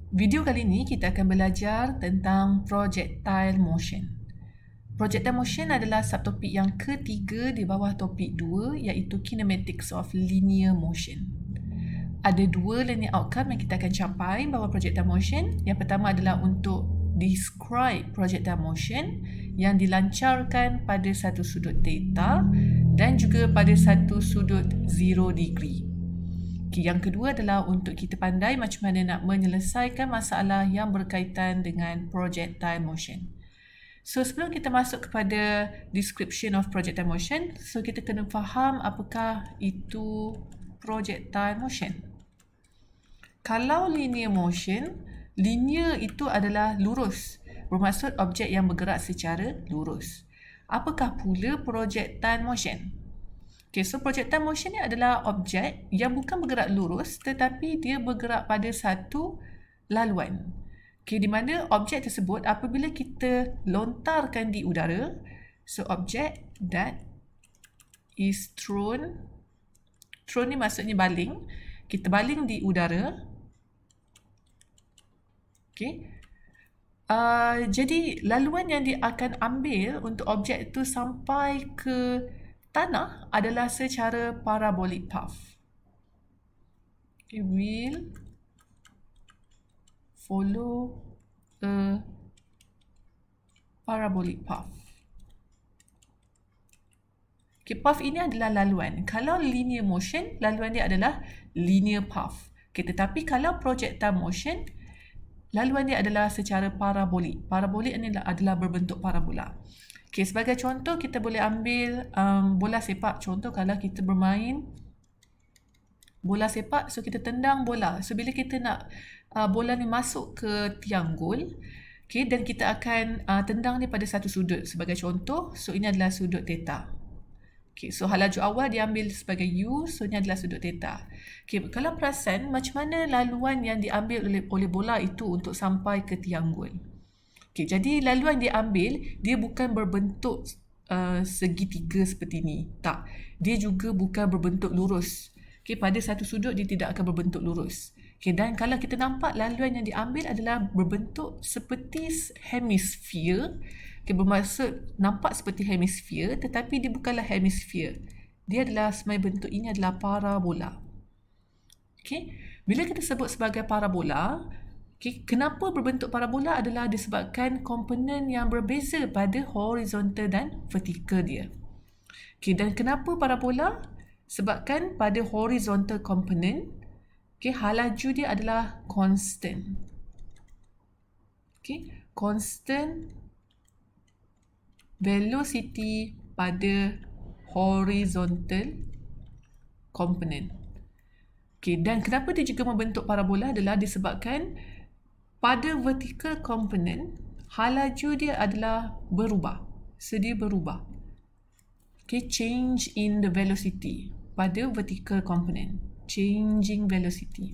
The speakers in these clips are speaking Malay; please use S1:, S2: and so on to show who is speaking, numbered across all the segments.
S1: Video kali ini kita akan belajar tentang projectile motion. Projectile motion adalah subtopik yang ketiga di bawah topik 2 iaitu kinematics of linear motion. Ada dua linear outcome yang kita akan capai bawah projectile motion. Yang pertama adalah untuk describe projectile motion yang dilancarkan pada satu sudut theta dan juga pada satu sudut 0 degree. Yang kedua adalah untuk kita pandai macam mana nak menyelesaikan masalah yang berkaitan dengan projectile motion. So sebelum kita masuk kepada description of projectile motion, so kita kena faham apakah itu projectile motion. Kalau linear motion, linear itu adalah lurus, bermaksud objek yang bergerak secara lurus. Apakah pula projectile motion? Okay, so projectile motion ni adalah objek yang bukan bergerak lurus tetapi dia bergerak pada satu laluan. Okay, di mana objek tersebut apabila kita lontarkan di udara, so object that is thrown ni maksudnya baling, kita baling di udara. Okay. Jadi laluan yang dia akan ambil untuk objek itu sampai ke tanah adalah secara parabolic path. Okay, will follow a parabolic path. Okay, path ini adalah laluan. Kalau linear motion, laluan dia adalah linear path. Okay, tetapi kalau projectile motion, laluan dia adalah secara parabolik. Parabolik ini adalah berbentuk parabola. Okay, sebagai contoh kita boleh ambil bola sepak. Contoh kalau kita bermain bola sepak, so kita tendang bola. So bila kita nak bola ni masuk ke tiang gol, okay, dan kita akan tendang dia pada satu sudut. Sebagai contoh, so ini adalah sudut theta. Okay, so halaju awal diambil sebagai U, so ini adalah sudut theta. Okay, kalau perasan macam mana laluan yang diambil oleh bola itu untuk sampai ke tiang gol. Okay, jadi laluan dia ambil, dia bukan berbentuk segitiga seperti ni. Tak. Dia juga bukan berbentuk lurus. Okay, pada satu sudut dia tidak akan berbentuk lurus. Okay, dan kalau kita nampak laluan yang diambil adalah berbentuk seperti hemisfer. Okay, bermaksud nampak seperti hemisfer tetapi dia bukanlah hemisfer. Dia adalah sebenarnya bentuk ini adalah parabola. Okay, bila kita sebut sebagai parabola, okay, kenapa berbentuk parabola adalah disebabkan komponen yang berbeza pada horizontal dan vertikal dia. Okay, dan kenapa parabola? Sebabkan pada horizontal component, okay, halaju dia adalah constant. Okay, constant velocity pada horizontal component. Okay, dan kenapa dia juga membentuk parabola adalah disebabkan pada vertical component, halaju dia adalah berubah. So, dia berubah. Okay, change in the velocity pada vertical component. Changing velocity.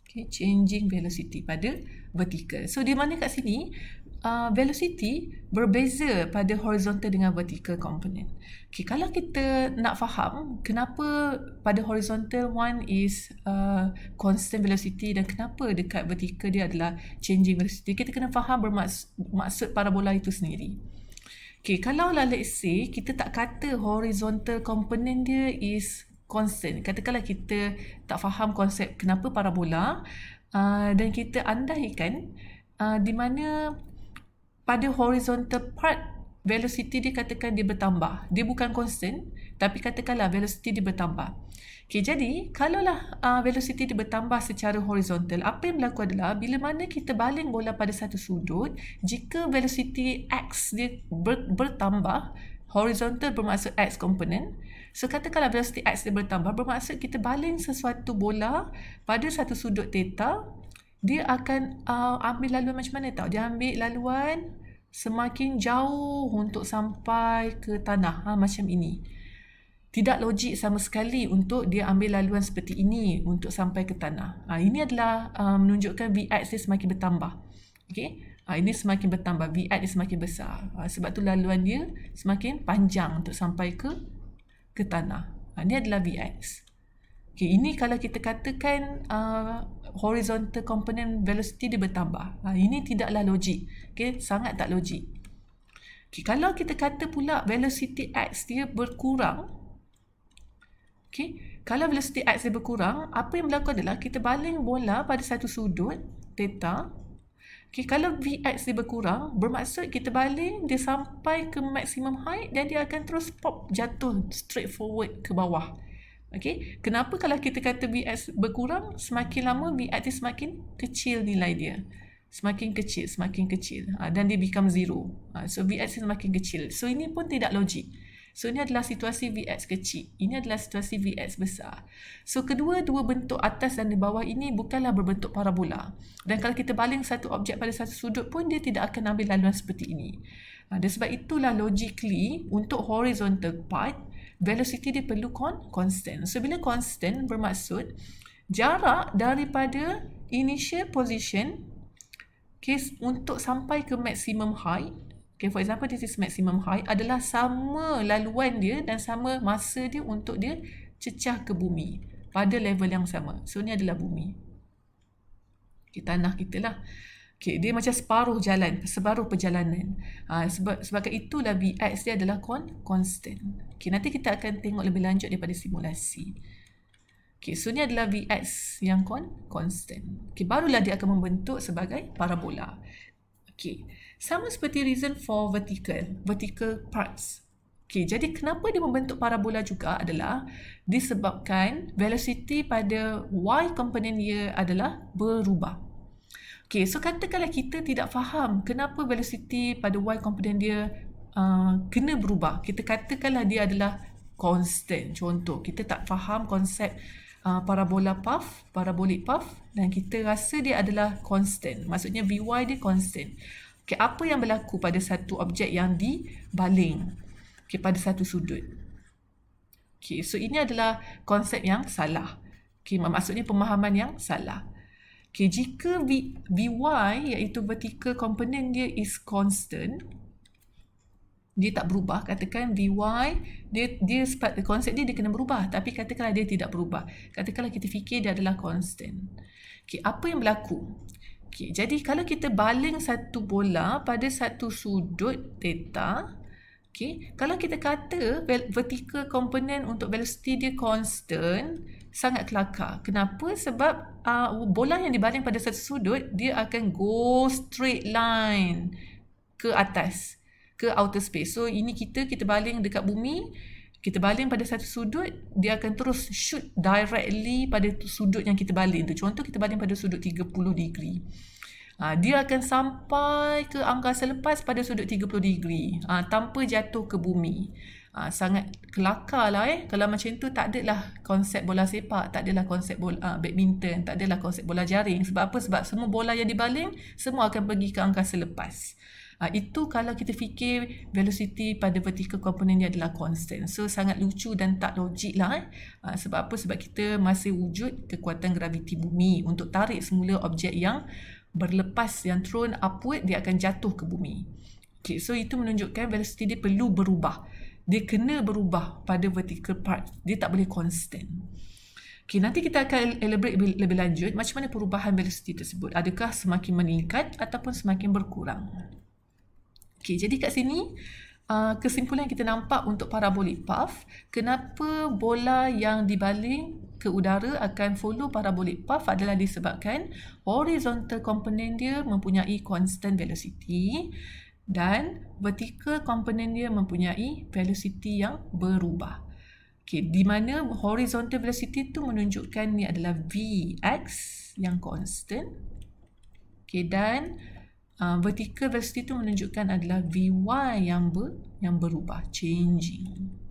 S1: Okay, changing velocity pada vertical. So, di mana kat sini, velocity berbeza pada horizontal dengan vertical component. Okay, kalau kita nak faham kenapa pada horizontal one is constant velocity dan kenapa dekat vertical dia adalah changing velocity, kita kena faham maksud parabola itu sendiri. Okay, kalau lah let's say kita tak kata horizontal component dia is constant, katakanlah kita tak faham konsep kenapa parabola dan kita andaikan di mana pada horizontal part velocity dia katakan dia bertambah. Dia bukan constant tapi katakanlah velocity dia bertambah. Okay, jadi kalaulah velocity dia bertambah secara horizontal, apa yang berlaku adalah bila mana kita baling bola pada satu sudut, jika velocity x dia bertambah, horizontal bermaksud x component. So katakanlah velocity x dia bertambah, bermaksud kita baling sesuatu bola pada satu sudut theta, dia akan ambil laluan macam mana tau? Dia ambil laluan semakin jauh untuk sampai ke tanah. Macam ini. Tidak logik sama sekali untuk dia ambil laluan seperti ini untuk sampai ke tanah. Ini adalah menunjukkan Vx dia semakin bertambah. Okay? Ini semakin bertambah. Vx dia semakin besar. Sebab tu laluan dia semakin panjang untuk sampai ke tanah. Ini adalah Vx. Okay, ini kalau kita katakan horizontal component velocity dia bertambah. Ini tidaklah logik. Okay, sangat tak logik. Okay, kalau kita kata pula velocity x dia berkurang. Okay, kalau velocity x dia berkurang, apa yang berlaku adalah kita baling bola pada satu sudut, theta. Okay, kalau Vx dia berkurang, bermaksud kita baling dia sampai ke maximum height dan dia akan terus pop jatuh straight forward ke bawah. Okay, kenapa kalau kita kata Vx berkurang, semakin lama Vx dia semakin kecil nilai dia. Semakin kecil. Dan dia become zero. So, Vx semakin kecil. So, ini pun tidak logik. So, ini adalah situasi Vx kecil. Ini adalah situasi Vx besar. So, kedua-dua bentuk atas dan di bawah ini bukanlah berbentuk parabola. Dan kalau kita baling satu objek pada satu sudut pun, dia tidak akan ambil laluan seperti ini. Dan sebab itulah logically, untuk horizontal part, velocity dia perlu constant. So, bila constant bermaksud, jarak daripada initial position untuk sampai ke maximum height, for example, this is maximum height, adalah sama laluan dia dan sama masa dia untuk dia cecah ke bumi pada level yang sama. So, ni adalah bumi. Tanah kita lah. Dia macam separuh perjalanan. Sebab itulah Vx dia adalah constant. Nanti kita akan tengok lebih lanjut daripada simulasi. So ni adalah Vx yang constant. Barulah dia akan membentuk sebagai parabola. Sama seperti reason for vertical parts. Jadi kenapa dia membentuk parabola juga adalah disebabkan velocity pada y component dia adalah berubah. So katakanlah kita tidak faham kenapa velocity pada y component dia kena berubah. Kita katakanlah dia adalah constant. Contoh, kita tak faham konsep parabolic path dan kita rasa dia adalah constant. Maksudnya Vy dia constant. Apa yang berlaku pada satu objek yang dibaling pada satu sudut? So ini adalah konsep yang salah. Maksudnya pemahaman yang salah. Jika Vy iaitu vertical component dia is constant, dia tak berubah, katakan Vy dia konsep dia kena berubah, tapi katakanlah dia tidak berubah, katakanlah kita fikir dia adalah constant. Apa yang berlaku? Jadi kalau kita baling satu bola pada satu sudut theta, kalau kita kata vertical component untuk velocity dia constant, sangat kelakar. Kenapa? Sebab bola yang dibaling pada satu sudut, dia akan go straight line ke atas, ke outer space. So ini kita baling dekat bumi, kita baling pada satu sudut, dia akan terus shoot directly pada sudut yang kita baling tu. Contoh, kita baling pada sudut 30 degree. Dia akan sampai ke angkasa lepas pada sudut 30 degree tanpa jatuh ke bumi. Sangat kelakar lah Kalau macam tu, tak adalah konsep bola sepak, tak adalah konsep bola badminton, tak adalah konsep bola jaring. Sebab apa? Sebab semua bola yang dibaling semua akan pergi ke angkasa lepas. Itu kalau kita fikir velocity pada vertical component dia adalah constant. So sangat lucu dan tak logik lah Sebab apa? Sebab kita masih wujud kekuatan graviti bumi untuk tarik semula objek yang berlepas, yang thrown upward, dia akan jatuh ke bumi. So itu menunjukkan velocity dia perlu berubah. Dia kena berubah pada vertical part. Dia tak boleh constant. Nanti kita akan elaborate lebih lanjut macam mana perubahan velocity tersebut. Adakah semakin meningkat ataupun semakin berkurang. Jadi kat sini kesimpulan kita nampak untuk parabolic path, kenapa bola yang dibaling ke udara akan follow parabolic path adalah disebabkan horizontal component dia mempunyai constant velocity dan vertical component dia mempunyai velocity yang berubah. Di mana horizontal velocity tu menunjukkan ni adalah Vx yang constant. Dan vertical velocity tu menunjukkan adalah Vy yang berubah, changing.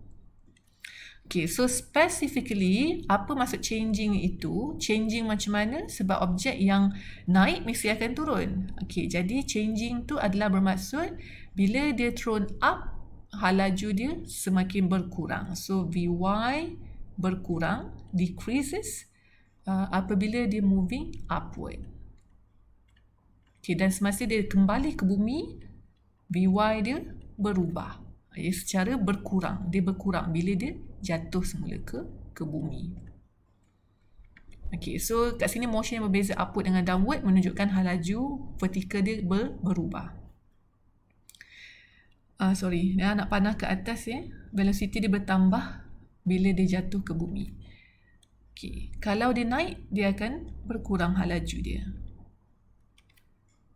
S1: So specifically, apa maksud changing itu? Changing macam mana? Sebab objek yang naik mesti akan turun. Jadi changing tu adalah bermaksud bila dia thrown up, laju dia semakin berkurang. So Vy berkurang, decreases apabila dia moving upward. Dan semasa dia kembali ke bumi, Vy dia berubah secara berkurang. Dia berkurang bila dia jatuh semula ke bumi. Okay, so kat sini motion yang berbeza upward dengan downward menunjukkan hal laju vertikal dia berubah. Sorry, dia nak panah ke atas ya. Velocity dia bertambah bila dia jatuh ke bumi. Okay, kalau dia naik, dia akan berkurang hal laju dia.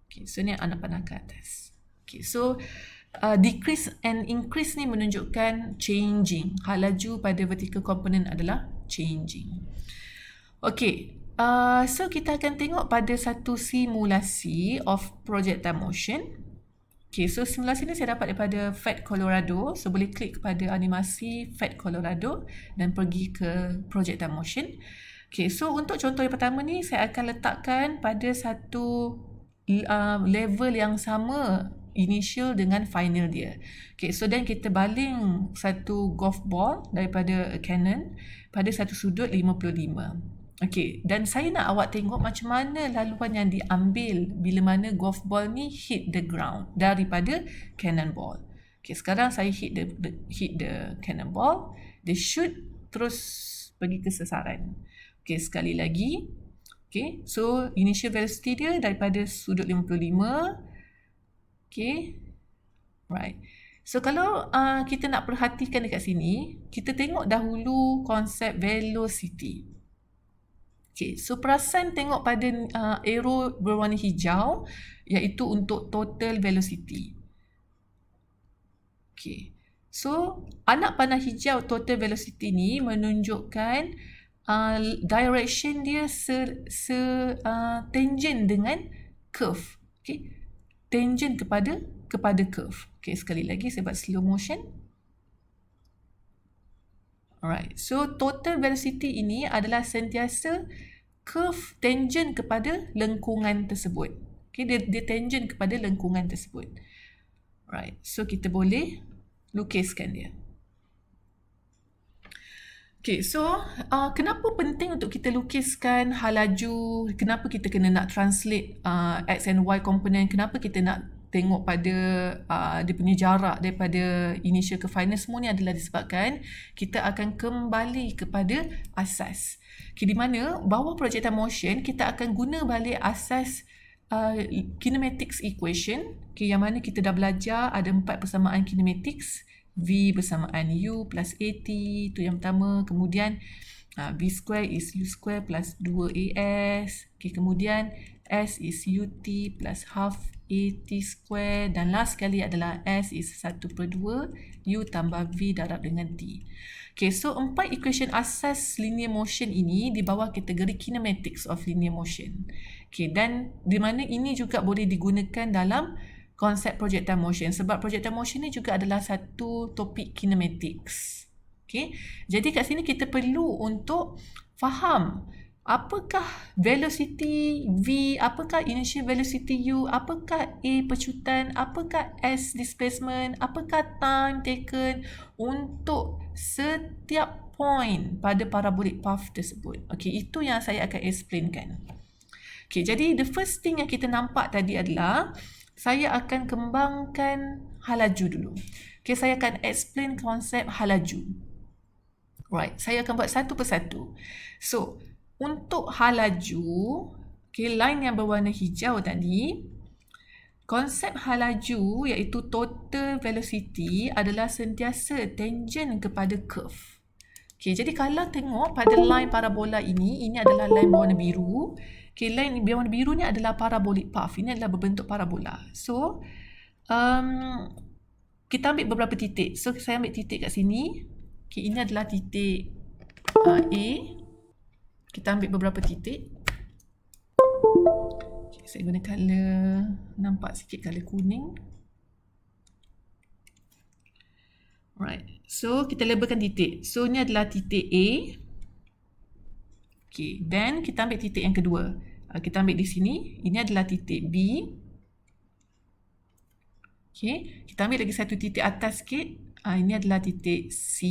S1: Okay, so ni anak panah ke atas. Okay, so decrease and increase ni menunjukkan changing. Hal laju pada vertical component adalah changing. Okay, so kita akan tengok pada satu simulasi of projectile motion. Okay, so simulasi ni saya dapat daripada FET Colorado. So boleh klik kepada animasi FET Colorado dan pergi ke projectile motion. Okay, so untuk contoh yang pertama ni saya akan letakkan pada satu level yang sama initial dengan final dia. Okay, so then kita baling satu golf ball daripada cannon pada satu sudut 55. Okay, dan saya nak awak tengok macam mana laluan yang diambil bila mana golf ball ni hit the ground daripada cannonball. Okay, sekarang saya hit the cannonball, dia shoot terus pergi ke sasaran. Okay, sekali lagi. Okay, so initial velocity dia daripada sudut 55. Okay, right. So kalau kita nak perhatikan dekat sini, kita tengok dahulu konsep velocity. Okay, so perasan tengok pada arrow berwarna hijau iaitu untuk total velocity. Okay, so anak panah hijau total velocity ni menunjukkan direction dia tangent dengan curve. Okay, tangent kepada curve. Okay, sekali lagi saya buat slow motion. Alright, so total velocity ini adalah sentiasa curve tangent kepada lengkungan tersebut. Okay, dia tangent kepada lengkungan tersebut. Alright, so kita boleh lukiskan dia. Okay, so kenapa penting untuk kita lukiskan hal laju? Kenapa kita kena nak translate X and Y component? Kenapa kita nak tengok pada dia punya jarak daripada initial ke final? Semua ni adalah disebabkan kita akan kembali kepada asas. Okay, di mana bawah projectile motion kita akan guna balik asas kinematics equation. Okay, yang mana kita dah belajar ada 4 persamaan kinematics. V bersamaan U plus AT, tu yang pertama. Kemudian V square is U square plus 2AS. Okay, kemudian S is UT plus half AT square. Dan last sekali adalah S is 1/2 U tambah V darab dengan T. Okay, so 4 equation asas linear motion ini di bawah kategori kinematics of linear motion. Okay, dan di mana ini juga boleh digunakan dalam konsep projectile motion. Sebab projectile motion ni juga adalah satu topik kinematics. Okay, jadi kat sini kita perlu untuk faham apakah velocity V, apakah initial velocity U, apakah A pecutan, apakah S displacement, apakah time taken untuk setiap point pada parabolic path tersebut. Okay, itu yang saya akan explainkan. Okay, jadi the first thing yang kita nampak tadi adalah saya akan kembangkan hal laju dulu. Okay, saya akan explain konsep hal laju. Right, saya akan buat satu persatu. So, untuk hal laju, okay, line yang berwarna hijau tadi, konsep hal laju iaitu total velocity adalah sentiasa tangent kepada curve. Okay, jadi kalau tengok pada line parabola ini adalah line berwarna biru. Okay, line berwarna biru ni adalah parabolic path. Ini adalah berbentuk parabola. So, kita ambil beberapa titik. So, saya ambil titik kat sini. Okay, ini adalah titik A. Kita ambil beberapa titik. Okay, saya guna color, nampak sikit color kuning. Alright, so kita labelkan titik. So, ini adalah titik A. Okay, then kita ambil titik yang kedua. Kita ambil di sini. Ini adalah titik B. Okay, kita ambil lagi satu titik atas sikit. Ini adalah titik C.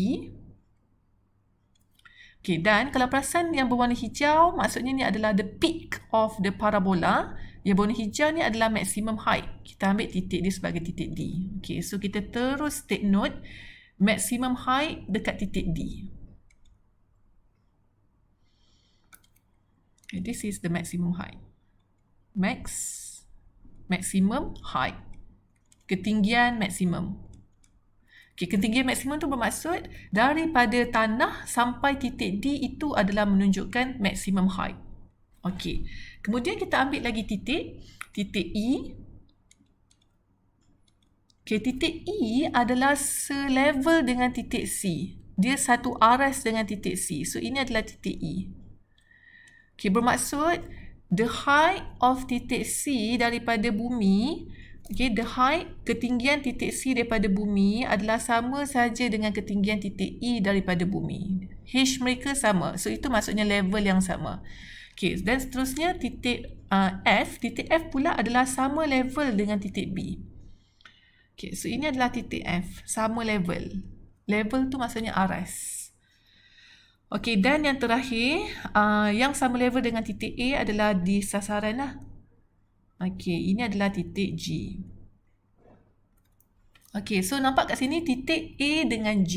S1: Okay, dan kalau perasan yang berwarna hijau, maksudnya ni adalah the peak of the parabola. Yang berwarna hijau ni adalah maximum height. Kita ambil titik dia sebagai titik D. Okay, so kita terus take note Maximum height dekat titik D. Okay, this is the maximum height. Maximum height. Ketinggian maksimum. Okay, ketinggian maksimum tu bermaksud daripada tanah sampai titik D itu adalah menunjukkan maximum height. Okay, kemudian kita ambil lagi titik E. Okay, titik E adalah selevel dengan titik C. Dia satu aras dengan titik C. So, ini adalah titik E. Okay, bermaksud the height of titik C daripada bumi, okay, the height, ketinggian titik C daripada bumi adalah sama saja dengan ketinggian titik E daripada bumi. H mereka sama. So, itu maksudnya level yang sama. Okay, dan seterusnya titik titik F pula adalah sama level dengan titik B. Okay, so ini adalah titik F, sama level. Level tu maksudnya aras. Okay, dan yang terakhir, yang sama level dengan titik A adalah di sasaran lah. Okay, ini adalah titik G. Okay, so nampak kat sini titik A dengan G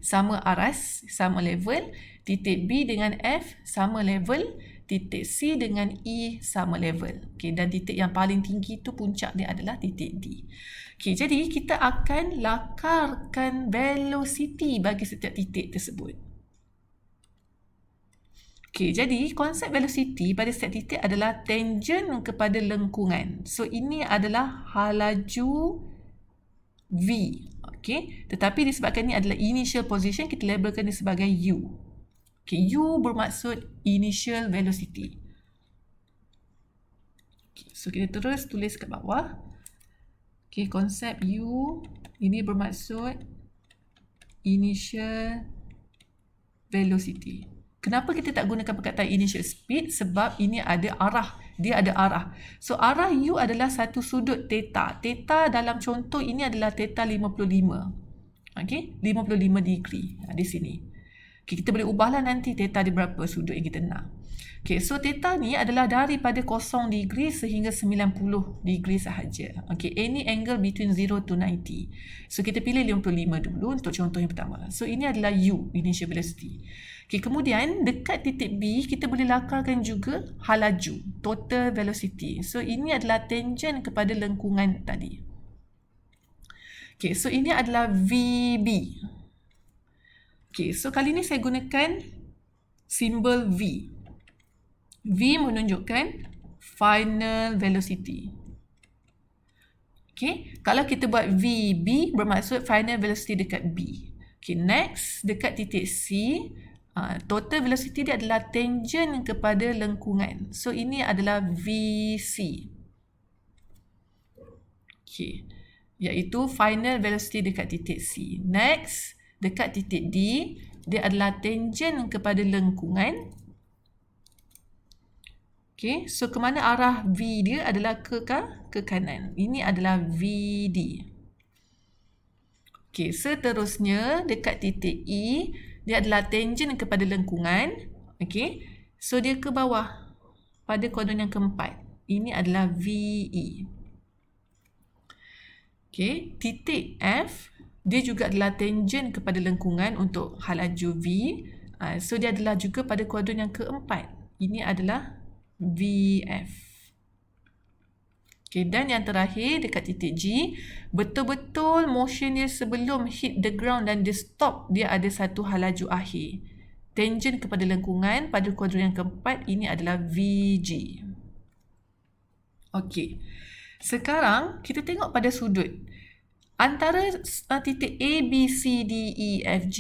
S1: sama aras, sama level. Titik B dengan F sama level. Titik C dengan E sama level. Okay, dan titik yang paling tinggi tu puncak dia adalah titik D. Okay, jadi kita akan lakarkan velocity bagi setiap titik tersebut. Okay, jadi konsep velocity pada setiap titik adalah tangent kepada lengkungan. So, ini adalah halaju V. Okay, tetapi disebabkan ini adalah initial position, kita labelkan dia sebagai U. Okay, U bermaksud initial velocity. Okay, so, kita terus tulis kat bawah. Okay, konsep U ini bermaksud initial velocity. Kenapa kita tak gunakan perkataan initial speed? Sebab ini ada arah. Dia ada arah. So, arah U adalah satu sudut theta. Theta dalam contoh ini adalah theta 55. Okay, 55 degree di sini. Okay, kita boleh ubahlah nanti theta di berapa sudut yang kita nak. Okay, so theta ni adalah daripada 0 degree sehingga 90 degree sahaja. Okay, any angle between 0 to 90. So, kita pilih 55 dulu untuk contoh yang pertama. So, ini adalah U, initial velocity. Okay, kemudian dekat titik B, kita boleh lakarkan juga halaju, total velocity. So, ini adalah tangent kepada lengkungan tadi. Okay, so ini adalah VB. Okay, so kali ni saya gunakan simbol V. V menunjukkan final velocity. Okay, kalau kita buat VB bermaksud final velocity dekat B. Okay, next dekat titik C, total velocity dia adalah tangent kepada lengkungan. So, ini adalah VC. Okay, iaitu final velocity dekat titik C. Next, dekat titik D, dia adalah tangent kepada lengkungan. Okay, so ke mana arah V dia adalah ke kanan. Ini adalah VD. Okay, seterusnya dekat titik E, dia adalah tangent kepada lengkungan. Okay, so dia ke bawah pada kuadran yang keempat. Ini adalah VE. Okay, titik F, dia juga adalah tangent kepada lengkungan untuk halaju V. So, dia adalah juga pada kuadran yang keempat. Ini adalah VF. Okay, dan yang terakhir dekat titik G, betul-betul motion dia sebelum hit the ground dan dia stop, dia ada satu halaju akhir. Tangent kepada lengkungan pada kuadran yang keempat, ini adalah VG. Okay, sekarang kita tengok pada sudut. Antara titik A, B, C, D, E, F, G,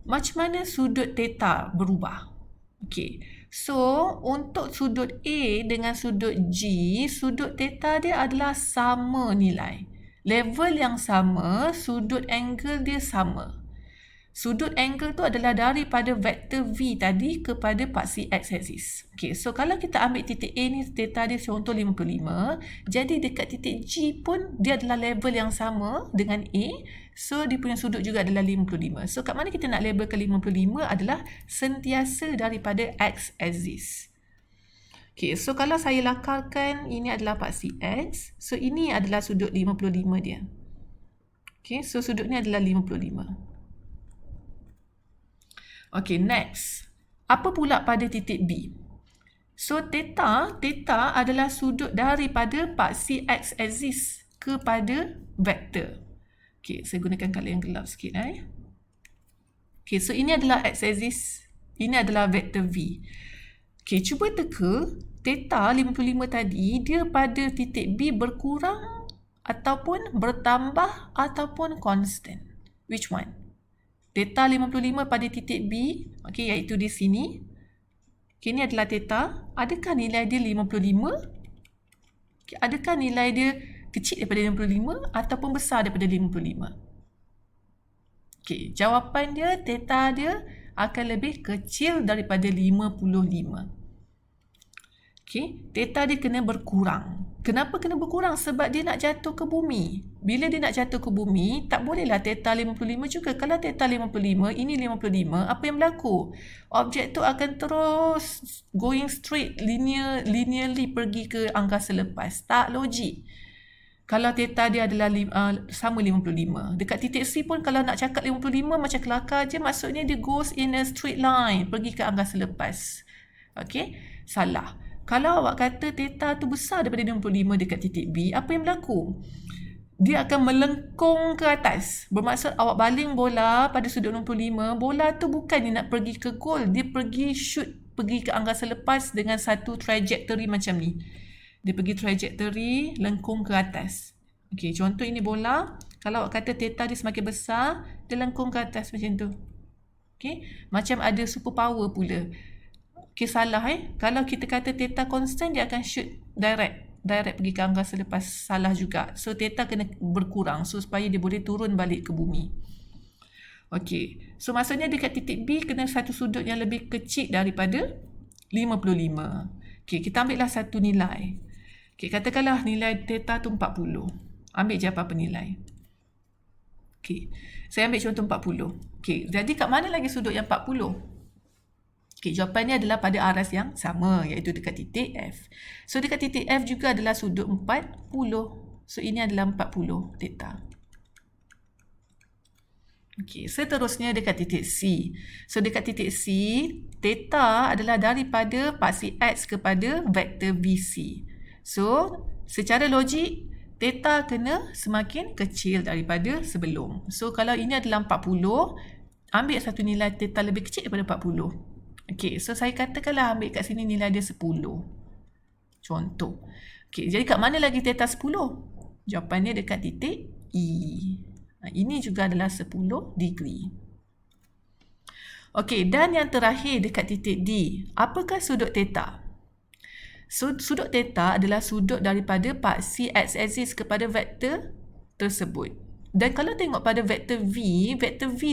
S1: macam mana sudut theta berubah? Okay, so untuk sudut A dengan sudut G, sudut theta dia adalah sama nilai. Level yang sama, sudut angle dia sama. Sudut angle tu adalah daripada vektor V tadi kepada paksi x-axis. Okay, so kalau kita ambil titik A ni, theta dia contoh 55. Jadi dekat titik G pun dia adalah level yang sama dengan A. So, dia punya sudut juga adalah 55. So, kat mana kita nak label ke 55 adalah sentiasa daripada x-axis. Okay, so kalau saya lakarkan, ini adalah paksi X. So, ini adalah sudut 55 dia. Okay, so sudut ni adalah 55. Okay, next. Apa pula pada titik B? So, theta adalah sudut daripada paksi x axis kepada vektor. Okay, saya gunakan colour yang gelap sikit. Okay, so ini adalah x axis. Ini adalah vektor V. Okay, cuba teka theta 55 tadi, dia pada titik B berkurang ataupun bertambah ataupun constant. Which one? Theta 55 pada titik B, okay, iaitu di sini. Okay, ini adalah theta. Adakah nilai dia 55? Okay, adakah nilai dia kecil daripada 55 ataupun besar daripada 55? Okay, jawapan dia, theta dia akan lebih kecil daripada 55. Okay, theta dia kena berkurang. Kenapa kena berkurang? Sebab dia nak jatuh ke bumi. Bila dia nak jatuh ke bumi, tak bolehlah theta 55 juga. Kalau theta 55, ini 55, apa yang berlaku? Objek tu akan terus going straight, linearly pergi ke angkasa lepas. Tak logik. Kalau theta dia adalah sama 55. Dekat titik C pun kalau nak cakap 55 macam kelakar je, maksudnya dia goes in a straight line, pergi ke angkasa lepas. Okay? Salah. Kalau awak kata theta tu besar daripada 55 dekat titik B, apa yang berlaku? Dia akan melengkung ke atas. Bermaksud awak baling bola pada sudut 65, bola tu bukannya nak pergi ke goal, dia pergi ke angkasa lepas dengan satu trajectory macam ni. Dia pergi trajectory lengkung ke atas. Okey, contoh ini bola. Kalau awak kata theta dia semakin besar, dia lengkung ke atas macam tu. Okey, macam ada superpower pula. Okay, salah Kalau kita kata theta constant, dia akan shoot direct pergi ke angkasa lepas. Salah juga. So, theta kena berkurang supaya dia boleh turun balik ke bumi. Okay. So, maksudnya dekat titik B kena satu sudut yang lebih kecil daripada 55. Okay, kita ambillah satu nilai. Okay, katakanlah nilai theta tu 40. Ambil je apa nilai. Okay. Saya ambil contoh 40. Okay, jadi kat mana lagi sudut yang 40? Okay, jawapannya adalah pada aras yang sama, iaitu dekat titik F. So, dekat titik F juga adalah sudut 40. So, ini adalah 40 theta. Okay, seterusnya dekat titik C. So, dekat titik C, theta adalah daripada paksi X kepada vektor VC. So, secara logik, theta kena semakin kecil daripada sebelum. So, kalau ini adalah 40, ambil satu nilai theta lebih kecil daripada 40. Okay, so saya katakanlah ambil kat sini nilai dia 10. Contoh. Okay, jadi kat mana lagi theta 10? Jawapannya dekat titik E. Ini juga adalah 10 degree. Okay, dan yang terakhir dekat titik D. Apakah sudut theta? So, sudut theta adalah sudut daripada paksi x-axis kepada vektor tersebut. Dan kalau tengok pada vektor V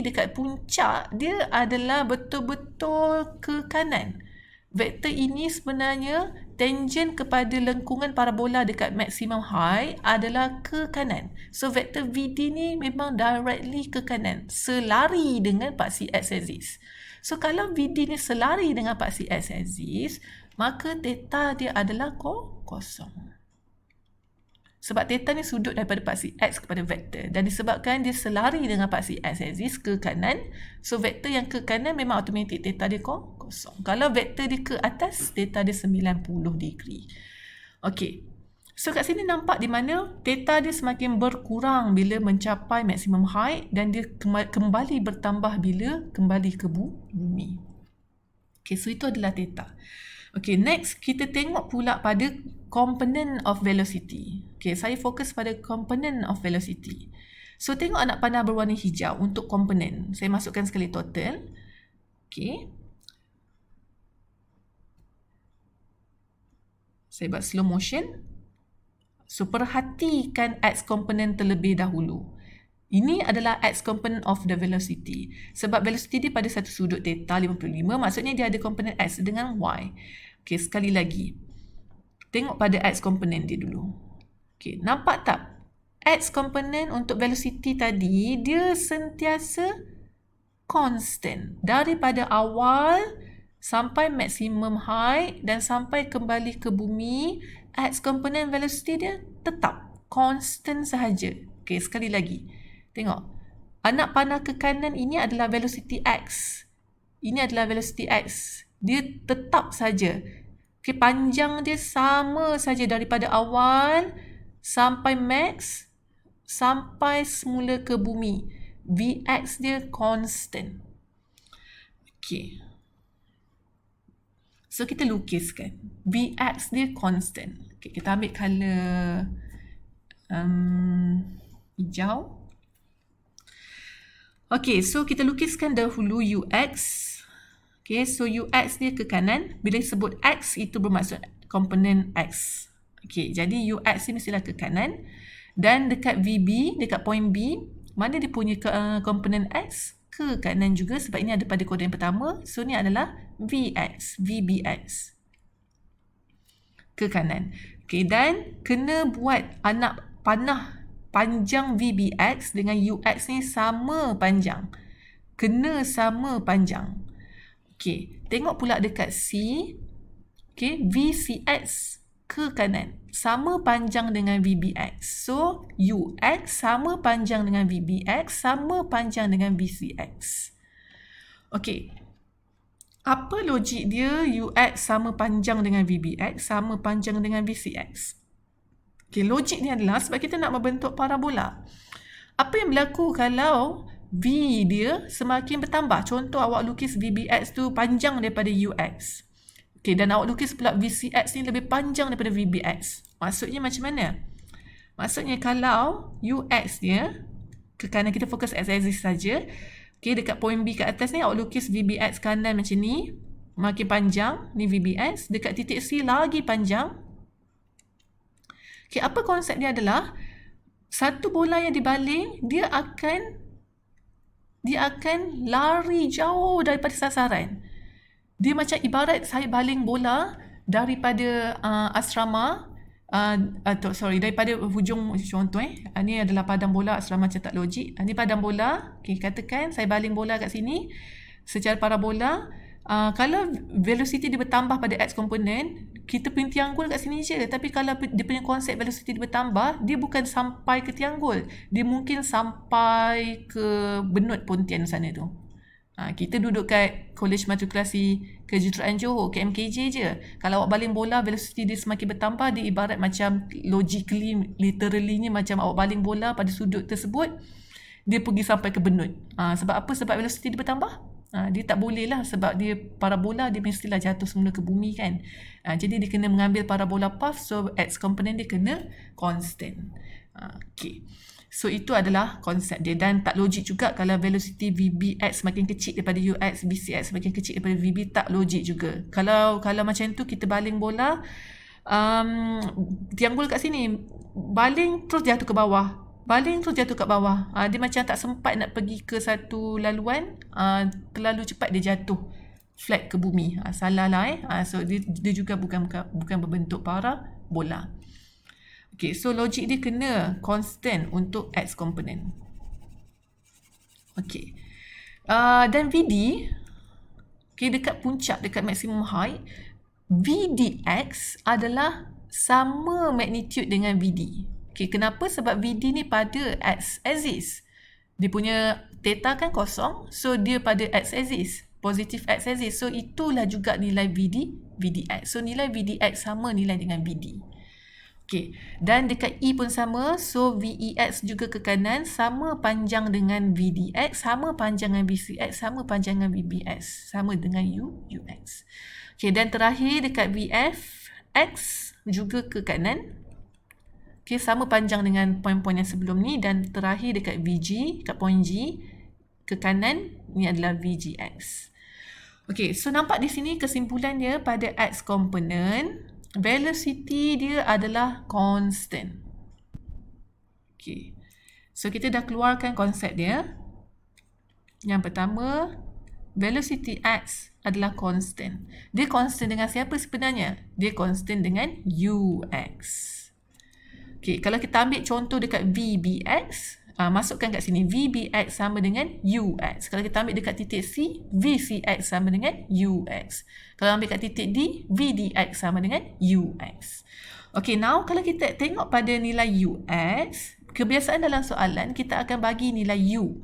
S1: dekat puncak, dia adalah betul-betul ke kanan. Vektor ini sebenarnya tangent kepada lengkungan parabola dekat maximum height adalah ke kanan. So, vektor VD ni memang directly ke kanan, selari dengan paksi x-axis. So, kalau VD ni selari dengan paksi x-axis, maka theta dia adalah kosong. Sebab theta ni sudut daripada paksi X kepada vektor. Dan disebabkan dia selari dengan paksi X-axis ke kanan. So, vektor yang ke kanan memang automatik theta dia kosong. Kalau vektor dia ke atas, theta dia 90 degree. Okey. So, kat sini nampak di mana theta dia semakin berkurang bila mencapai maximum height. Dan dia kembali bertambah bila kembali ke bumi. Okey, so itu adalah theta. Okay, next kita tengok pula pada component of velocity. Okay, saya fokus pada component of velocity. So, tengok anak panah berwarna hijau untuk component. Saya masukkan sekali total. Okay. Saya buat slow motion. So, perhatikan x component terlebih dahulu. Ini adalah x component of the velocity. Sebab velocity dia pada satu sudut theta 55, maksudnya dia ada component x dengan y. Okay, sekali lagi. Tengok pada x component dia dulu. Okay, nampak tak? X component untuk velocity tadi, dia sentiasa constant. Daripada awal sampai maximum height dan sampai kembali ke bumi, x component velocity dia tetap constant sahaja. Okay, sekali lagi. Tengok. Anak panah ke kanan ini adalah velocity X. Ini adalah velocity X. Dia tetap saja. Okay, panjang dia sama saja daripada awal sampai max, sampai semula ke bumi. Vx dia constant. Okay. So, kita lukiskan. Vx dia constant. Okay, kita ambil colour hijau. Okay, so kita lukiskan dahulu Ux. Okay, so Ux dia ke kanan. Bila sebut X, itu bermaksud komponen X. Okay, jadi Ux ni mestilah ke kanan. Dan dekat VB, dekat point B, mana dia punya komponen X? Ke kanan juga sebab ini ada pada koordinat pertama. So, ni adalah Vx, VBx. Ke kanan. Okay, dan kena buat anak panah panjang VBx dengan Ux ni sama panjang. Kena sama panjang. Okay, tengok pula dekat C. Okay, VCx ke kanan. Sama panjang dengan VBx. So, Ux sama panjang dengan VBx, sama panjang dengan VCx. Okay. Apa logik dia Ux sama panjang dengan VBx, sama panjang dengan VCx? Okay, logik ni adalah sebab kita nak membentuk parabola. Apa yang berlaku kalau V dia semakin bertambah? Contoh awak lukis VBx tu panjang daripada Ux. Okay, dan awak lukis pula VCx ni lebih panjang daripada VBx. Maksudnya macam mana? Maksudnya kalau Ux dia, ke kanan kita fokus x-axis saja. Okay, dekat point B kat atas ni awak lukis VBx kanan macam ni. Makin panjang, ni VBx. Dekat titik C lagi panjang. Okay, apa konsep dia adalah, satu bola yang dibaling, dia akan lari jauh daripada sasaran. Dia macam ibarat saya baling bola daripada asrama, daripada hujung, contoh ni adalah padang bola asrama cetak logik. Ni padang bola, okay, katakan saya baling bola kat sini secara parabola. Kalau velocity dia bertambah pada x komponen, kita punya tianggul kat sini je. Tapi kalau dia punya konsep velocity dia bertambah, dia bukan sampai ke tianggul. Dia mungkin sampai ke Benut Pontian sana tu. Kita duduk kat Kolej Matrikulasi Kejuruteraan Johor, KMKJ je. Kalau awak baling bola, velocity dia semakin bertambah, dia ibarat macam logically, literally ni macam awak baling bola pada sudut tersebut, dia pergi sampai ke Benut. Sebab apa? Sebab velocity dia bertambah. Dia tak boleh lah sebab dia parabola, dia mestilah jatuh semula ke bumi kan. Jadi dia kena mengambil parabola path, so x komponen dia kena constant. Okay. So itu adalah konsep dia, dan tak logik juga kalau velocity VBx semakin kecil daripada Ux, VCx semakin kecil daripada VB, tak logik juga. Kalau macam tu kita baling bola, tianggul kat sini, baling terus jatuh ke bawah. Baling tu jatuh kat bawah. Dia macam tak sempat nak pergi ke satu laluan. Terlalu cepat dia jatuh flat ke bumi. Salah lah So dia juga bukan berbentuk parabola. Okay, so logik dia kena constant untuk x komponen. Okay. Dan VD, okay, dekat puncak, dekat maximum height, VDX adalah sama magnitude dengan VD. Okay, kenapa? Sebab VD ni pada x-axis. Dia punya theta kan kosong. So, dia pada x-axis. Positif x-axis. So, itulah juga nilai VDX. So, nilai VDX sama nilai dengan VD. Okay. Dan dekat E pun sama. So, VEX juga ke kanan. Sama panjang dengan VDX. Sama panjang dengan VCX. Sama panjang dengan VBX. Sama dengan UX. Okay. Dan terakhir dekat VFX juga ke kanan. Okay, sama panjang dengan poin-poin yang sebelum ni, dan terakhir dekat VG, kat point G, ke kanan, ni adalah VGX. Okay, so nampak di sini kesimpulan dia pada X component, velocity dia adalah constant. Okay, so kita dah keluarkan konsep dia. Yang pertama, velocity X adalah constant. Dia constant dengan siapa sebenarnya? Dia constant dengan UX. Okay, kalau kita ambil contoh dekat VBX, masukkan kat sini, VBX sama dengan UX. Kalau kita ambil dekat titik C, VCX sama dengan UX. Kalau ambil kat titik D, VDX sama dengan UX. Okay, now kalau kita tengok pada nilai UX, kebiasaan dalam soalan kita akan bagi nilai U.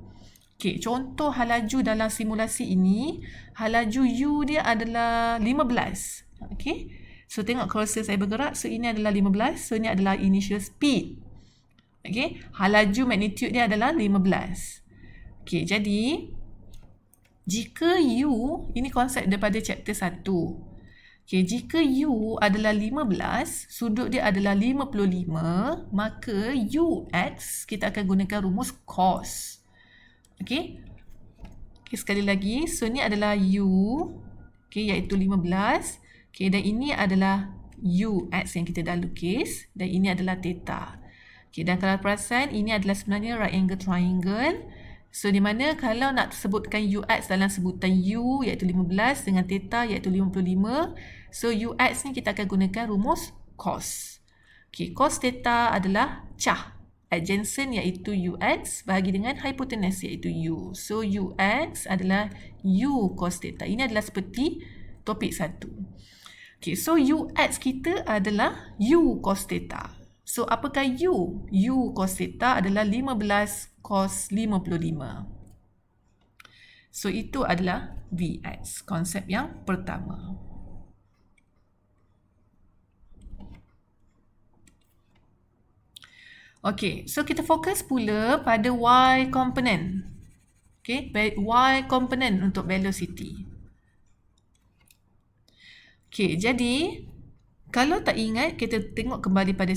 S1: Okey, contoh halaju dalam simulasi ini, halaju U dia adalah 15. Okey. So tengok cursor saya bergerak, so ini adalah 15, so ini adalah initial speed. Okey, halaju magnitude dia adalah 15. Okey, jadi jika U, ini konsep daripada chapter 1. Okey, jika U adalah 15, sudut dia adalah 55, maka UX kita akan gunakan rumus cos. Okey. Okey, sekali lagi, so ni adalah U, okey, iaitu 15. Okey, dan ini adalah UX yang kita dah lukis, dan ini adalah theta. Okey, dan kalau perasan, ini adalah sebenarnya right angle triangle. So, di mana kalau nak sebutkan UX dalam sebutan U iaitu 15 dengan theta iaitu 55. So, UX ni kita akan gunakan rumus cos. Okay, cos theta adalah cah. Adjacent iaitu UX bahagi dengan hypotenuse iaitu U. So, UX adalah U cos theta. Ini adalah seperti topik 1. Okay, so UX kita adalah U cos theta. So, apakah U? U cos theta adalah 15 cos 55. So, itu adalah VX, konsep yang pertama. Okey, so kita fokus pula pada Y component. Okey, Y component untuk velocity. Okey, jadi kalau tak ingat, kita tengok kembali pada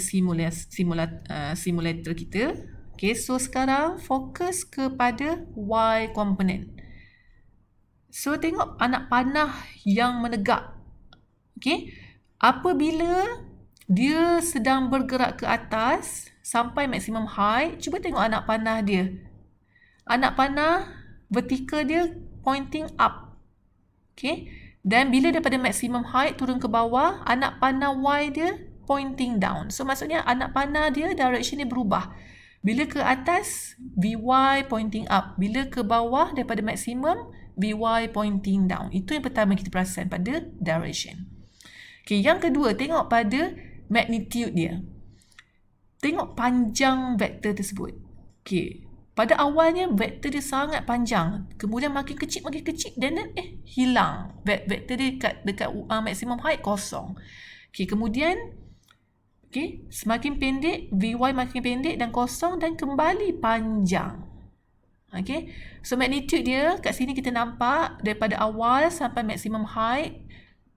S1: simulator kita. Okay, so sekarang fokus kepada Y component. So, tengok anak panah yang menegak. Okay, apabila dia sedang bergerak ke atas sampai maximum height, cuba tengok anak panah dia. Anak panah vertikal dia pointing up. Okay, dan bila daripada maximum height turun ke bawah, anak panah Y dia pointing down. So, maksudnya anak panah dia direction dia berubah. Bila ke atas, VY pointing up. Bila ke bawah daripada maksimum, VY pointing down. Itu yang pertama kita perasan pada direction. Okay, yang kedua, tengok pada magnitude dia. Tengok panjang vektor tersebut. Okay, pada awalnya vektor dia sangat panjang. Kemudian makin kecil, dan hilang. Vektor dia dekat maksimum height kosong. Okay, kemudian okay, semakin pendek, VY makin pendek dan kosong dan kembali panjang. Okay, so magnitude dia kat sini kita nampak daripada awal sampai maximum height,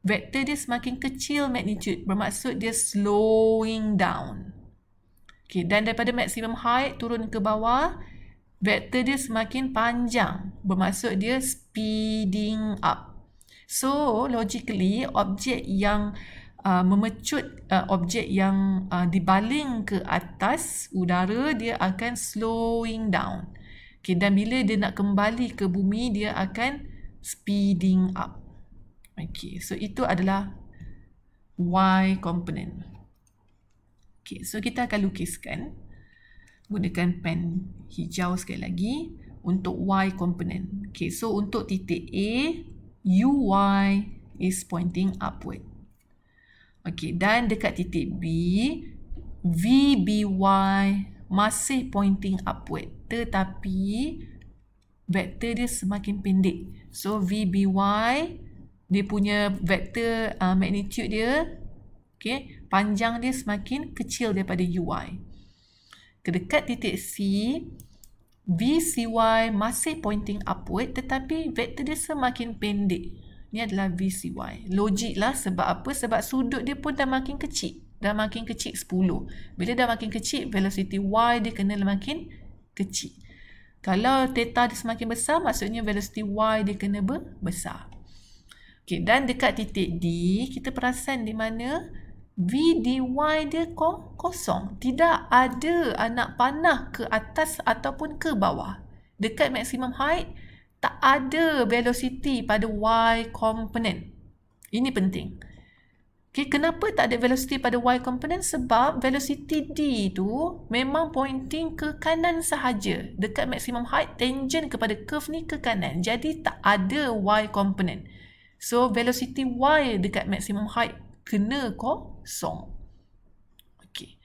S1: vektor dia semakin kecil magnitude, bermaksud dia slowing down. Okay, dan daripada maximum height turun ke bawah, vektor dia semakin panjang, bermaksud dia speeding up. So, logically, objek yang memecut, objek yang dibaling ke atas udara, dia akan slowing down. Okay, dan bila dia nak kembali ke bumi, dia akan speeding up. Okay, so itu adalah Y component. Okay, so kita akan lukiskan. Gunakan pen hijau sekali lagi untuk Y component. Okay, so untuk titik A, UY is pointing upward. Okay, dan dekat titik B, VBY masih pointing upward. Tetapi vektor dia semakin pendek. So, VBY, dia punya vektor magnitude dia, okay, panjang dia semakin kecil daripada UY. Dekat titik C, VCY masih pointing upward tetapi vektor dia semakin pendek. Ini adalah VCY. Logik lah, sebab apa? Sebab sudut dia pun dah makin kecil. Dah makin kecil 10. Bila dah makin kecil, velocity Y dia kena makin kecil. Kalau theta dia semakin besar, maksudnya velocity Y dia kena besar. Okay, dan dekat titik D, kita perasan di mana V dy dia kosong. Tidak ada anak panah ke atas ataupun ke bawah. Dekat maximum height, tak ada velocity pada Y component. Ini penting. Okay, kenapa tak ada velocity pada Y component? Sebab velocity D tu memang pointing ke kanan sahaja. Dekat maximum height, tangent kepada curve ni ke kanan. Jadi tak ada Y component. So, velocity Y dekat maximum height kena kosong. Okay.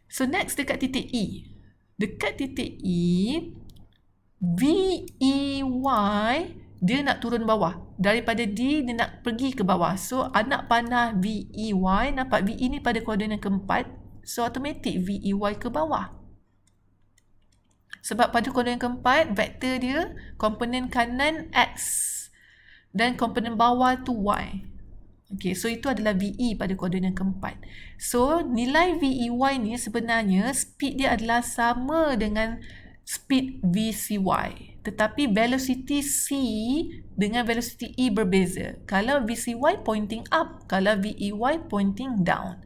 S1: So, next dekat titik E. Dekat titik E, VEY dia nak turun bawah. Daripada D, dia nak pergi ke bawah. So, anak panah VEY, nampak VE ni pada koordinat keempat. So, automatik VEY ke bawah. Sebab pada koordinat keempat, vektor dia, komponen kanan X dan komponen bawah tu Y. Okay, so itu adalah VE pada koordinat keempat. So, nilai VEY ni sebenarnya speed dia adalah sama dengan speed VCY. Tetapi velocity C dengan velocity E berbeza. Kalau VCY pointing up, kalau VEY pointing down.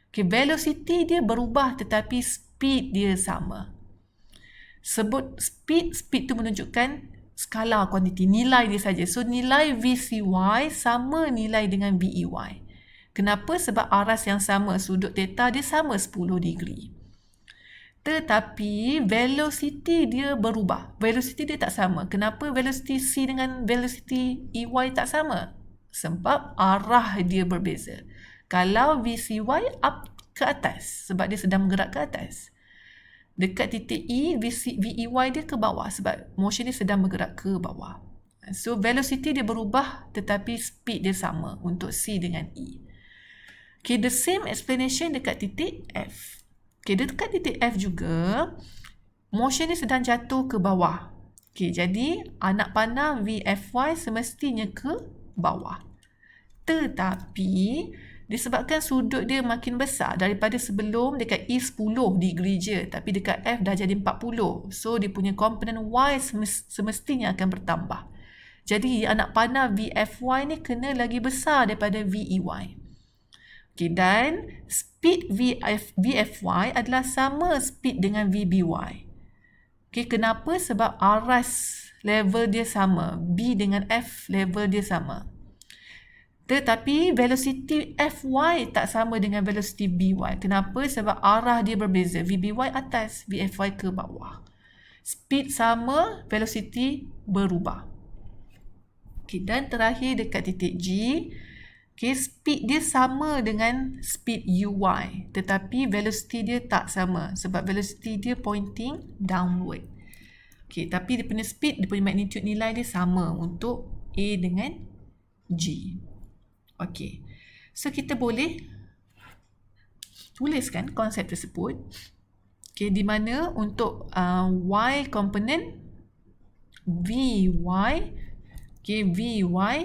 S1: Okay, velocity dia berubah tetapi speed dia sama. Sebut speed tu menunjukkan skala kuantiti, nilai dia saja. So, nilai VCY sama nilai dengan VEY. Kenapa? Sebab aras yang sama, sudut theta dia sama 10 degree. Tetapi, velocity dia berubah. Velocity dia tak sama. Kenapa velocity C dengan velocity EY tak sama? Sebab arah dia berbeza. Kalau VCY up ke atas, sebab dia sedang bergerak ke atas. Dekat titik E, VEY dia ke bawah sebab motion dia sedang bergerak ke bawah. So, velocity dia berubah tetapi speed dia sama untuk C dengan E. Okay, the same explanation dekat titik F. Okay, dekat titik F juga, motion dia sedang jatuh ke bawah. Okay, jadi anak panah VFY semestinya ke bawah. Tetapi, disebabkan sudut dia makin besar daripada sebelum dekat E 10 degree je, tapi dekat F dah jadi 40. So, dia punya komponen Y semestinya akan bertambah. Jadi, anak panah VFY ni kena lagi besar daripada VEY. Okay, dan speed VFY adalah sama speed dengan VBY. Okay, kenapa? Sebab aras level dia sama. B dengan F level dia sama. Tetapi velocity Fy tak sama dengan velocity By. Kenapa? Sebab arah dia berbeza. VBY atas, VFY ke bawah. Speed sama, velocity berubah. Okay, dan terakhir dekat titik G, okay, speed dia sama dengan speed Uy. Tetapi velocity dia tak sama. Sebab velocity dia pointing downward. Okay, tapi dia punya speed, dia punya magnitude nilai dia sama untuk A dengan G. Okey, so kita boleh tuliskan konsep tersebut. Okey, di mana untuk Y komponen VY, okey, VY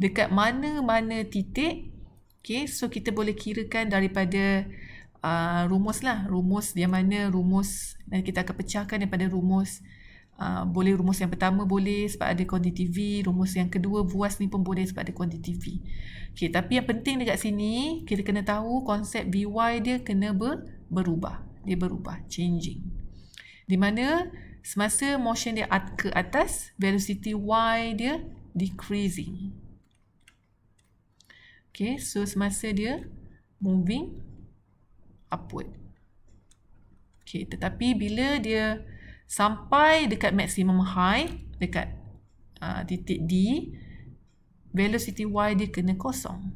S1: dekat mana-mana titik. Okey, so kita boleh kirakan daripada rumus lah. Rumus yang mana rumus, dan kita akan pecahkan daripada rumus. Boleh rumus yang pertama boleh sebab ada kuantiti V. Rumus yang kedua buas ni pun boleh sebab ada kuantiti V. Okay, tapi yang penting dekat sini, kita kena tahu konsep Vy dia kena berubah. Dia berubah, changing. Di mana semasa motion dia ke atas, velocity Y dia decreasing. Okay, so semasa dia moving upward. Okay, tetapi bila dia sampai dekat maximum height, dekat titik D, velocity Y dia kena kosong.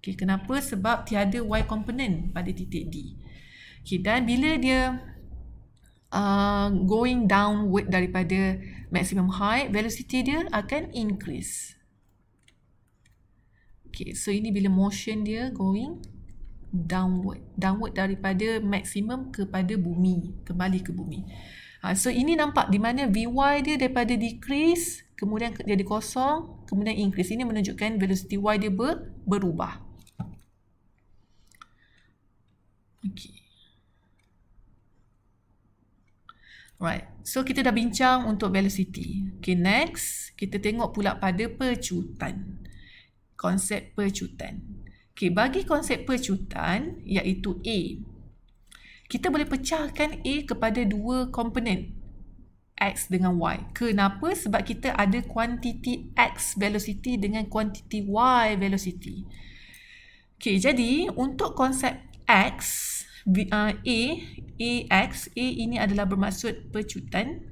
S1: Okay, kenapa? Sebab tiada Y komponen pada titik D. Okay, dan bila dia going downward daripada maximum height, velocity dia akan increase. Okay, so ini bila motion dia going downward. Downward daripada maksimum kepada bumi, kembali ke bumi. So, ini nampak di mana Vy dia daripada decrease, kemudian jadi kosong, kemudian increase. Ini menunjukkan velocity Y dia berubah. Okay. Right. So, kita dah bincang untuk velocity. Okay, next, kita tengok pula pada pecutan. Konsep pecutan. Okay, bagi konsep pecutan, iaitu A, kita boleh pecahkan A kepada dua komponen, X dengan Y. Kenapa? Sebab kita ada kuantiti X velocity dengan kuantiti Y velocity. Okay, jadi untuk konsep X, AX, A ini adalah bermaksud pecutan.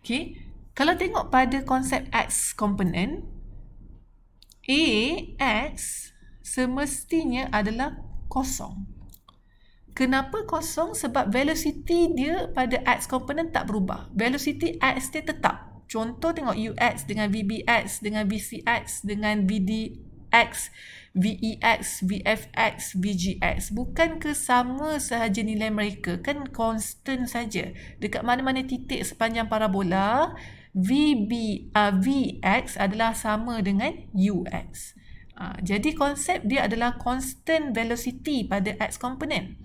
S1: Okay, kalau tengok pada konsep X komponen, AX semestinya adalah kosong. Kenapa kosong? Sebab velocity dia pada X component tak berubah. Velocity X dia tetap. Contoh tengok UX dengan VBX, dengan VCX, dengan VDX, VEX, VFX, VGX. Bukan ke sama sahaja nilai mereka? Kan constant saja. Dekat mana-mana titik sepanjang parabola, VX adalah sama dengan UX. Jadi konsep dia adalah constant velocity pada X component.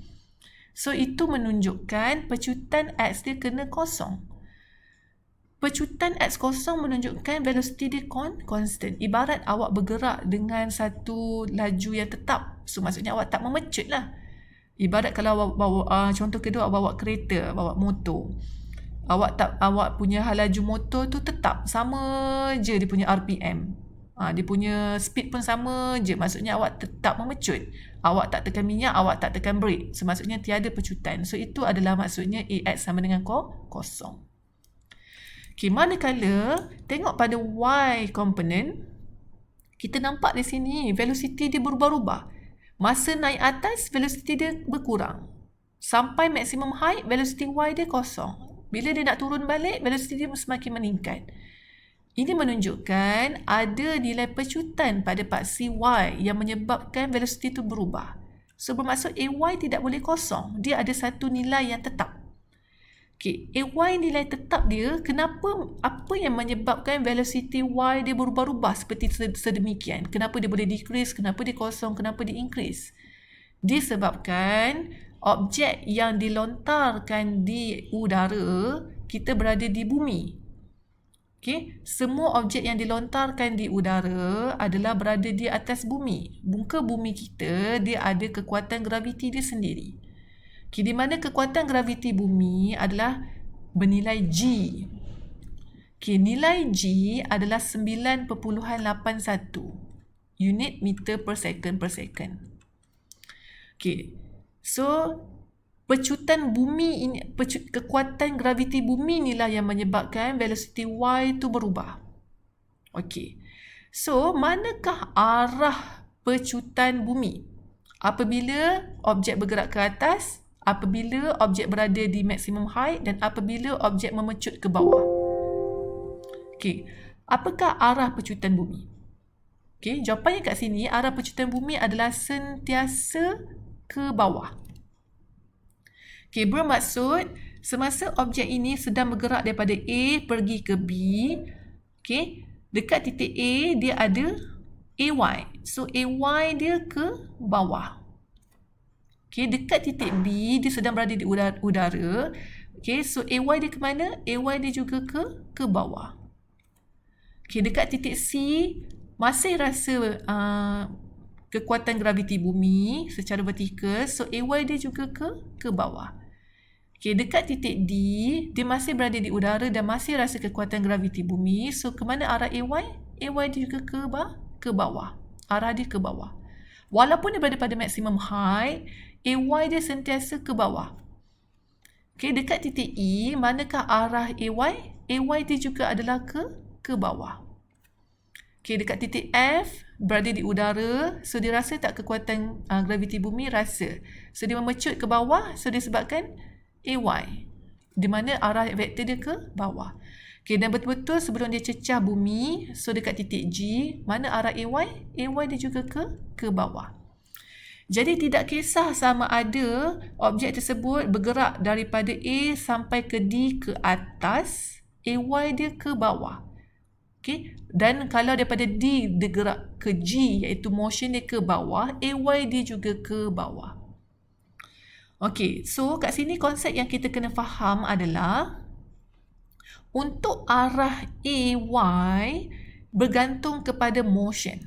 S1: So, itu menunjukkan pecutan X dia kena kosong. Pecutan X kosong menunjukkan velocity dia constant. Ibarat awak bergerak dengan satu laju yang tetap. So, maksudnya awak tak memecut lah. Ibarat kalau awak bawa, contoh kedua, awak bawa kereta, bawa motor. Awak punya laju motor tu tetap. Sama je dia punya RPM. Dia punya speed pun sama je. Maksudnya awak tetap memecut. Awak tak tekan minyak, awak tak tekan brake. So, maksudnya tiada pecutan. So, itu adalah maksudnya AX sama dengan kosong. Okay, manakala tengok pada Y component, kita nampak di sini velocity dia berubah-ubah. Masa naik atas, velocity dia berkurang. Sampai maximum height, velocity Y dia kosong. Bila dia nak turun balik, velocity dia semakin meningkat. Ini menunjukkan ada nilai pecutan pada paksi Y yang menyebabkan velocity itu berubah. So, bermaksud AY tidak boleh kosong. Dia ada satu nilai yang tetap. Okay, AY nilai tetap dia, apa yang menyebabkan velocity Y dia berubah-ubah seperti sedemikian? Kenapa dia boleh decrease? Kenapa dia kosong? Kenapa dia increase? Disebabkan objek yang dilontarkan di udara, kita berada di bumi. Okay, semua objek yang dilontarkan di udara adalah berada di atas bumi. Muka bumi kita, dia ada kekuatan graviti dia sendiri. Okay, di mana kekuatan graviti bumi adalah bernilai G. Okay, nilai G adalah 9.81 unit meter per second per second. Okay, so pecutan bumi ini, kekuatan graviti bumi inilah yang menyebabkan velocity Y itu berubah. Okey. So, manakah arah pecutan bumi? Apabila objek bergerak ke atas, apabila objek berada di maximum height dan apabila objek memecut ke bawah. Okey. Apakah arah pecutan bumi? Okey, jawapannya kat sini, arah pecutan bumi adalah sentiasa ke bawah. Okay, bermaksud semasa objek ini sedang bergerak daripada A pergi ke B, okay, dekat titik A dia ada AY. So, AY dia ke bawah. Okay, dekat titik B dia sedang berada di udara. Okay, so AY dia ke mana? AY dia juga ke bawah. Okay, dekat titik C masih rasa kekuatan graviti bumi secara vertikal. So, AY dia juga ke bawah. Okay, dekat titik D, dia masih berada di udara dan masih rasa kekuatan graviti bumi. So, ke mana arah AY? AY dia juga ke bawah. Arah dia ke bawah. Walaupun dia berada pada maximum height, AY dia sentiasa ke bawah. Okay, dekat titik E, manakah arah AY? AY dia juga adalah ke bawah. Okay, dekat titik F, berada di udara. So, dia rasa tak kekuatan graviti bumi? Rasa. So, dia memecut ke bawah. So, disebabkan AY, di mana arah vektor dia ke bawah. Okay, dan betul-betul sebelum dia cecah bumi, so dekat titik G, mana arah AY? AY dia juga ke bawah. Jadi tidak kisah sama ada objek tersebut bergerak daripada A sampai ke D ke atas, AY dia ke bawah. Okay, dan kalau daripada D dia gerak ke G, iaitu motion dia ke bawah, AY dia juga ke bawah. Okey, so kat sini konsep yang kita kena faham adalah untuk arah AY bergantung kepada motion.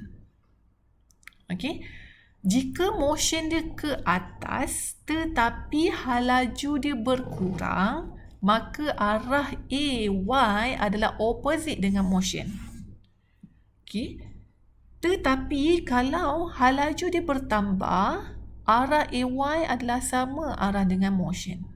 S1: Okey, jika motion dia ke atas tetapi laju dia berkurang, maka arah AY adalah opposite dengan motion. Okey, tetapi kalau laju dia bertambah, arah AY adalah sama arah dengan motion.